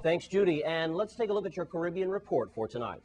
Thanks, Judy. And let's take a look at your Caribbean report for tonight.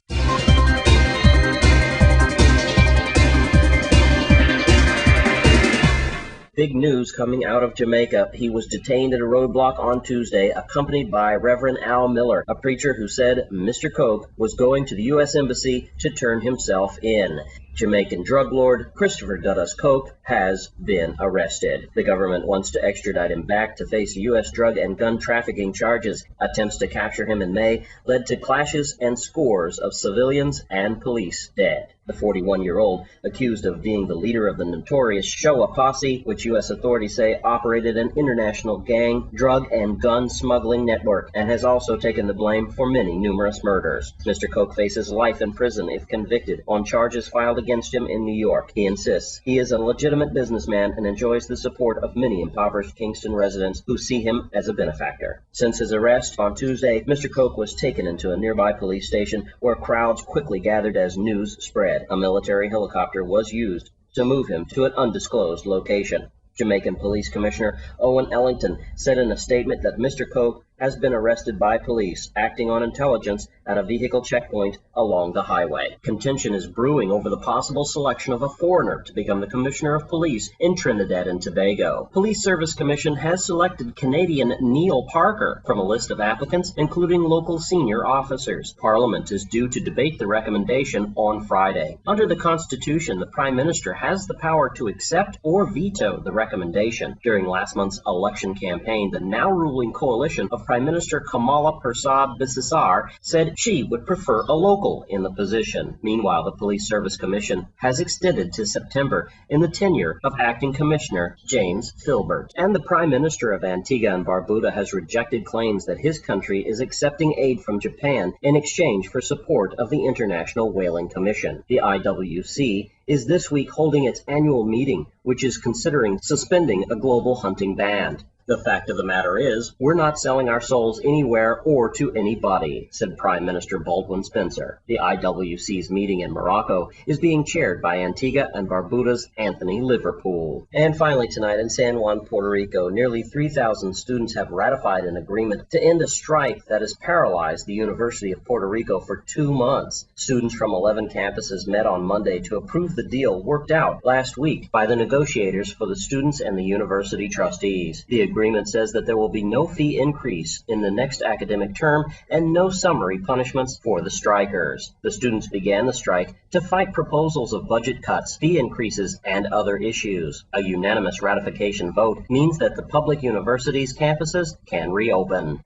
Big news coming out of Jamaica. He was detained at a roadblock on Tuesday, accompanied by Reverend Al Miller, a preacher who said Mr. Coke was going to the U.S. Embassy to turn himself in. Jamaican drug lord Christopher Dudus Coke has been arrested. The government wants to extradite him back to face U.S. drug and gun trafficking charges. Attempts to capture him in May led to clashes and scores of civilians and police dead. The 41-year-old, accused of being the leader of the notorious Showa Posse, which U.S. authorities say operated an international gang, drug, and gun smuggling network, and has also taken the blame for many numerous murders. Mr. Coke faces life in prison if convicted on charges filed against him in New York. He insists he is a legitimate businessman and enjoys the support of many impoverished Kingston residents who see him as a benefactor. Since his arrest on Tuesday, Mr. Coke was taken into a nearby police station where crowds quickly gathered as news spread. A military helicopter was used to move him to an undisclosed location. Jamaican Police Commissioner Owen Ellington said in a statement that Mr. Coke has been arrested by police acting on intelligence at a vehicle checkpoint along the highway. Contention is brewing over the possible selection of a foreigner to become the Commissioner of Police in Trinidad and Tobago. Police Service Commission has selected Canadian Neil Parker from a list of applicants, including local senior officers. Parliament is due to debate the recommendation on Friday. Under the Constitution, the Prime Minister has the power to accept or veto the recommendation. During last month's election campaign, the now ruling coalition of Prime Minister Kamala Persad-Bissessar said she would prefer a local in the position. Meanwhile, the Police Service Commission has extended to September in the tenure of Acting Commissioner James Filbert. And the Prime Minister of Antigua and Barbuda has rejected claims that his country is accepting aid from Japan in exchange for support of the International Whaling Commission. The IWC is this week holding its annual meeting, which is considering suspending a global hunting ban. The fact of the matter is, we're not selling our souls anywhere or to anybody, said Prime Minister Baldwin Spencer. The IWC's meeting in Morocco is being chaired by Antigua and Barbuda's Anthony Liverpool. And finally tonight in San Juan, Puerto Rico, nearly 3,000 students have ratified an agreement to end a strike that has paralyzed the University of Puerto Rico for 2 months. Students from 11 campuses met on Monday to approve the deal worked out last week by the negotiators for the students and the university trustees. The agreement says that there will be no fee increase in the next academic term and no summary punishments for the strikers. The students began the strike to fight proposals of budget cuts, fee increases, and other issues. A unanimous ratification vote means that the public universities' campuses can reopen.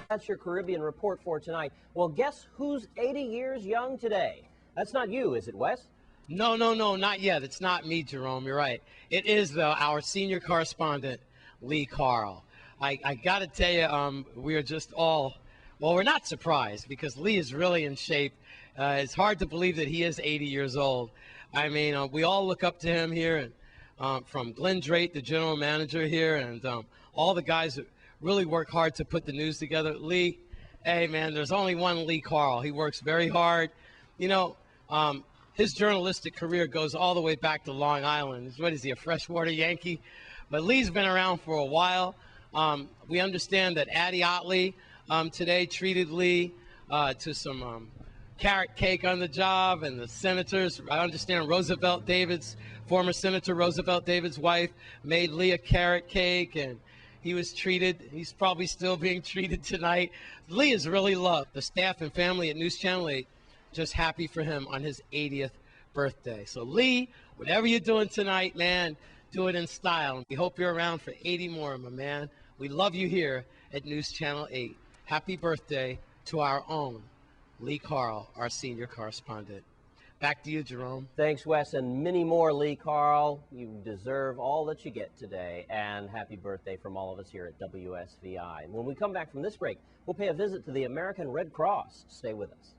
That's your Caribbean report for tonight. Well, guess who's 80 years young today? That's not you, is it, Wes? No, not yet. It's not me, Jerome. You're right. It is, though, our senior correspondent, Lee Carle. I got to tell you, we are just all, well, we're not surprised because Lee is really in shape. It's hard to believe that he is 80 years old. I mean, we all look up to him here, and from Glenn Drake, the general manager here, and all the guys that really work hard to put the news together. Lee, hey, man, there's only one Lee Carle. He works very hard. You know, his journalistic career goes all the way back to Long Island. What is he, a freshwater Yankee? But Lee's been around for a while. We understand that Addie Otley today treated Lee to some carrot cake on the job, and the senators, I understand Roosevelt David's, former Senator Roosevelt David's wife, made Lee a carrot cake, and he was treated. He's probably still being treated tonight. Lee is really loved. The staff and family at News Channel 8 just happy for him on his 80th birthday. So Lee, whatever you're doing tonight, man, do it in style. We hope you're around for 80 more, my man. We love you here at News Channel 8. Happy birthday to our own Lee Carle, our senior correspondent. Back to you, Jerome. Thanks, Wes, and many more, Lee Carle. You deserve all that you get today, and happy birthday from all of us here at WSVI. And when we come back from this break, we'll pay a visit to the American Red Cross. Stay with us.